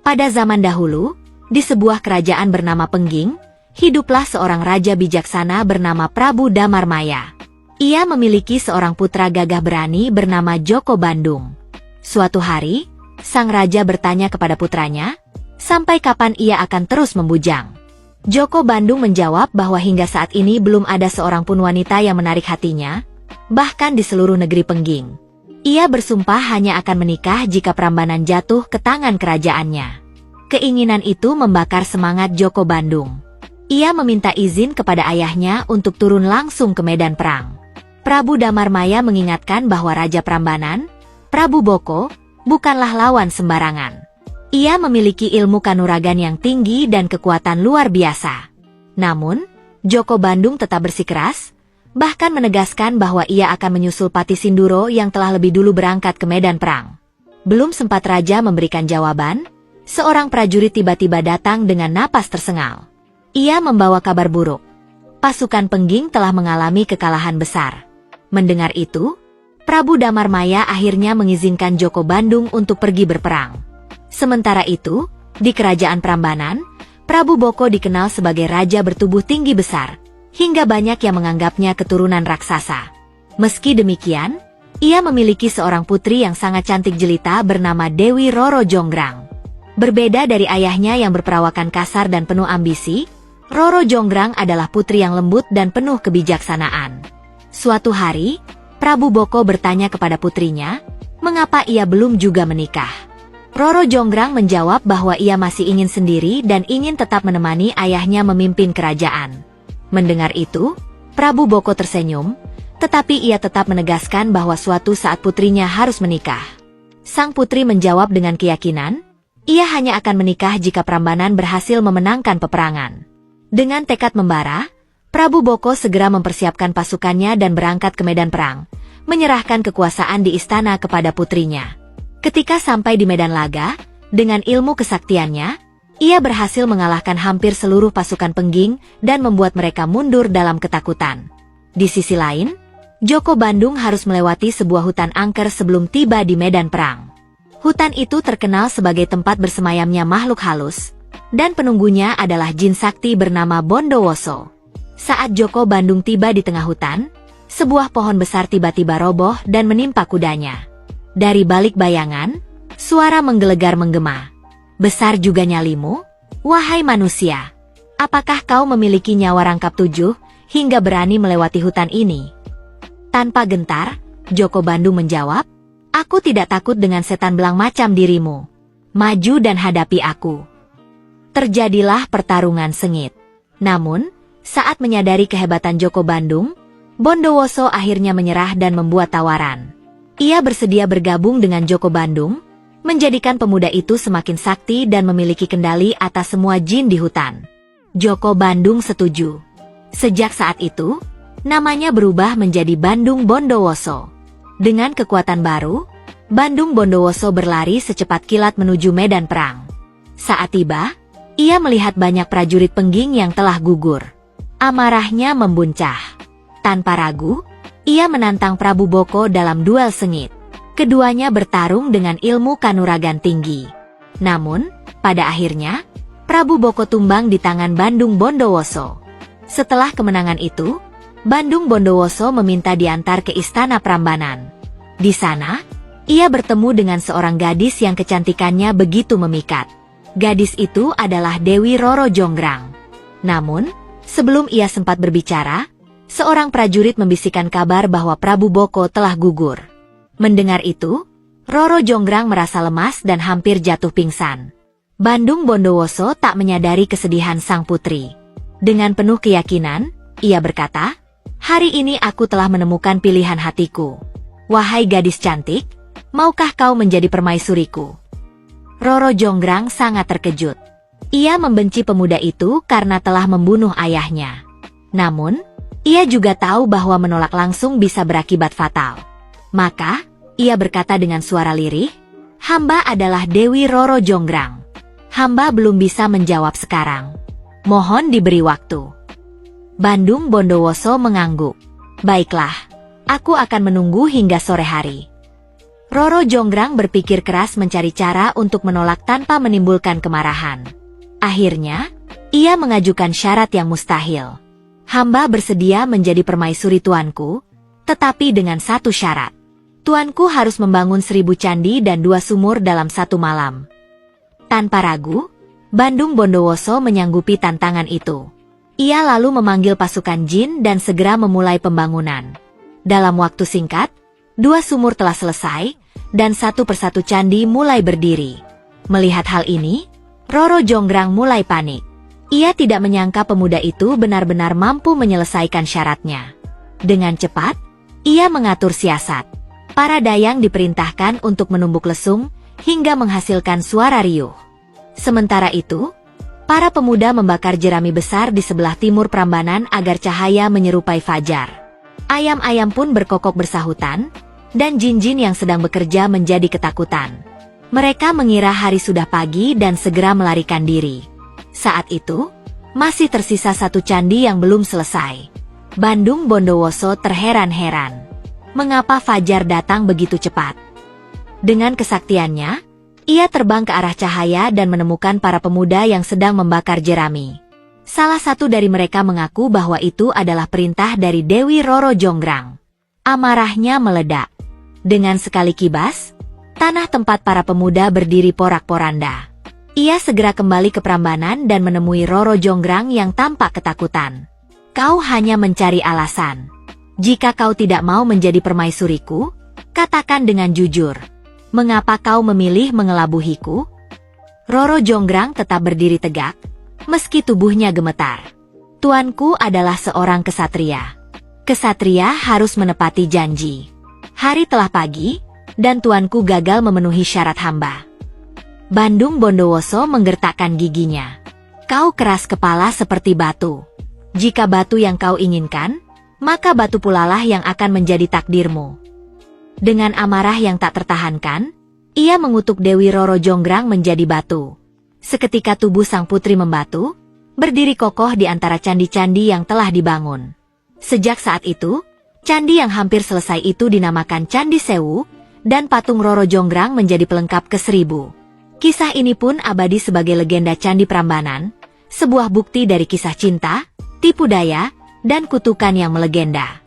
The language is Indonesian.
Pada zaman dahulu, di sebuah kerajaan bernama Pengging, hiduplah seorang raja bijaksana bernama Prabu Damarmaya. Ia memiliki seorang putra gagah berani bernama Joko Bandung. Suatu hari, sang raja bertanya kepada putranya, sampai kapan ia akan terus membujang. Joko Bandung menjawab bahwa hingga saat ini belum ada seorang pun wanita yang menarik hatinya, bahkan di seluruh negeri Pengging. Ia bersumpah hanya akan menikah jika Prambanan jatuh ke tangan kerajaannya. Keinginan itu membakar semangat Joko Bandung. Ia meminta izin kepada ayahnya untuk turun langsung ke medan perang. Prabu Damarmaya mengingatkan bahwa Raja Prambanan, Prabu Boko, bukanlah lawan sembarangan. Ia memiliki ilmu kanuragan yang tinggi dan kekuatan luar biasa. Namun, Joko Bandung tetap bersikeras, bahkan menegaskan bahwa ia akan menyusul Pati Sinduro yang telah lebih dulu berangkat ke medan perang. Belum sempat raja memberikan jawaban, seorang prajurit tiba-tiba datang dengan napas tersengal. Ia membawa kabar buruk. Pasukan Pengging telah mengalami kekalahan besar. Mendengar itu, Prabu Damarmaya akhirnya mengizinkan Joko Bandung untuk pergi berperang. Sementara itu, di kerajaan Prambanan, Prabu Boko dikenal sebagai raja bertubuh tinggi besar, hingga banyak yang menganggapnya keturunan raksasa. Meski demikian, ia memiliki seorang putri yang sangat cantik jelita bernama Dewi Roro Jonggrang. Berbeda dari ayahnya yang berperawakan kasar dan penuh ambisi, Roro Jonggrang adalah putri yang lembut dan penuh kebijaksanaan. Suatu hari, Prabu Boko bertanya kepada putrinya, mengapa ia belum juga menikah. Roro Jonggrang menjawab bahwa ia masih ingin sendiri dan ingin tetap menemani ayahnya memimpin kerajaan. Mendengar itu, Prabu Boko tersenyum, tetapi ia tetap menegaskan bahwa suatu saat putrinya harus menikah. Sang putri menjawab dengan keyakinan, ia hanya akan menikah jika Prambanan berhasil memenangkan peperangan. Dengan tekad membara, Prabu Boko segera mempersiapkan pasukannya dan berangkat ke medan perang, menyerahkan kekuasaan di istana kepada putrinya. Ketika sampai di medan laga, dengan ilmu kesaktiannya, ia berhasil mengalahkan hampir seluruh pasukan Pengging dan membuat mereka mundur dalam ketakutan. Di sisi lain, Joko Bandung harus melewati sebuah hutan angker sebelum tiba di medan perang. Hutan itu terkenal sebagai tempat bersemayamnya makhluk halus, dan penunggunya adalah jin sakti bernama Bondowoso. Saat Joko Bandung tiba di tengah hutan, sebuah pohon besar tiba-tiba roboh dan menimpa kudanya. Dari balik bayangan, suara menggelegar menggema. Besar juga nyalimu, wahai manusia. Apakah kau memiliki nyawa rangkap 7 hingga berani melewati hutan ini? Tanpa gentar, Joko Bandung menjawab, aku tidak takut dengan setan belang macam dirimu. Maju dan hadapi aku. Terjadilah pertarungan sengit. Namun, saat menyadari kehebatan Joko Bandung, Bondowoso akhirnya menyerah dan membuat tawaran. Ia bersedia bergabung dengan Joko Bandung, menjadikan pemuda itu semakin sakti dan memiliki kendali atas semua jin di hutan. Joko Bandung setuju. Sejak saat itu, namanya berubah menjadi Bandung Bondowoso. Dengan kekuatan baru, Bandung Bondowoso berlari secepat kilat menuju medan perang. Saat tiba, ia melihat banyak prajurit Pengging yang telah gugur. Amarahnya membuncah. Tanpa ragu, ia menantang Prabu Boko dalam duel sengit. Keduanya bertarung dengan ilmu kanuragan tinggi. Namun, pada akhirnya, Prabu Boko tumbang di tangan Bandung Bondowoso. Setelah kemenangan itu, Bandung Bondowoso meminta diantar ke istana Prambanan. Di sana, ia bertemu dengan seorang gadis yang kecantikannya begitu memikat. Gadis itu adalah Dewi Roro Jonggrang. Namun, sebelum ia sempat berbicara, seorang prajurit membisikkan kabar bahwa Prabu Boko telah gugur. Mendengar itu, Roro Jonggrang merasa lemas dan hampir jatuh pingsan. Bandung Bondowoso tak menyadari kesedihan sang putri. Dengan penuh keyakinan, ia berkata, hari ini aku telah menemukan pilihan hatiku. Wahai gadis cantik, maukah kau menjadi permaisuriku? Roro Jonggrang sangat terkejut. Ia membenci pemuda itu karena telah membunuh ayahnya. Namun, ia juga tahu bahwa menolak langsung bisa berakibat fatal. Maka, ia berkata dengan suara lirih, hamba adalah Dewi Roro Jonggrang. Hamba belum bisa menjawab sekarang. Mohon diberi waktu. Bandung Bondowoso mengangguk. Baiklah, aku akan menunggu hingga sore hari. Roro Jonggrang berpikir keras mencari cara untuk menolak tanpa menimbulkan kemarahan. Akhirnya, ia mengajukan syarat yang mustahil. Hamba bersedia menjadi permaisuri tuanku, tetapi dengan satu syarat. Tuanku harus membangun 1000 candi dan 2 sumur dalam 1 malam. Tanpa ragu, Bandung Bondowoso menyanggupi tantangan itu. Ia lalu memanggil pasukan jin dan segera memulai pembangunan. Dalam waktu singkat, 2 sumur telah selesai, dan satu persatu candi mulai berdiri. Melihat hal ini, Roro Jonggrang mulai panik. Ia tidak menyangka pemuda itu benar-benar mampu menyelesaikan syaratnya. Dengan cepat, ia mengatur siasat. Para dayang diperintahkan untuk menumbuk lesung hingga menghasilkan suara riuh. Sementara itu, para pemuda membakar jerami besar di sebelah timur Prambanan agar cahaya menyerupai fajar. Ayam-ayam pun berkokok bersahutan, dan jin-jin yang sedang bekerja menjadi ketakutan. Mereka mengira hari sudah pagi dan segera melarikan diri. Saat itu, masih tersisa 1 candi yang belum selesai. Bandung Bondowoso terheran-heran. Mengapa fajar datang begitu cepat? Dengan kesaktiannya, ia terbang ke arah cahaya dan menemukan para pemuda yang sedang membakar jerami. Salah satu dari mereka mengaku bahwa itu adalah perintah dari Dewi Roro Jonggrang. Amarahnya meledak. Dengan sekali kibas, tanah tempat para pemuda berdiri porak-poranda. Ia segera kembali ke Prambanan dan menemui Roro Jonggrang yang tampak ketakutan. Kau hanya mencari alasan. Jika kau tidak mau menjadi permaisuriku, katakan dengan jujur. Mengapa kau memilih mengelabuhiku? Roro Jonggrang tetap berdiri tegak, meski tubuhnya gemetar. Tuanku adalah seorang kesatria. Kesatria harus menepati janji. Hari telah pagi, dan tuanku gagal memenuhi syarat hamba. Bandung Bondowoso menggertakkan giginya. Kau keras kepala seperti batu. Jika batu yang kau inginkan, maka batu pulalah yang akan menjadi takdirmu. Dengan amarah yang tak tertahankan, ia mengutuk Dewi Roro Jonggrang menjadi batu. Seketika tubuh sang putri membatu, berdiri kokoh di antara candi-candi yang telah dibangun. Sejak saat itu, candi yang hampir selesai itu dinamakan Candi Sewu, dan patung Roro Jonggrang menjadi pelengkap ke-1000. Kisah ini pun abadi sebagai legenda Candi Prambanan, sebuah bukti dari kisah cinta, tipu daya, dan kutukan yang melegenda.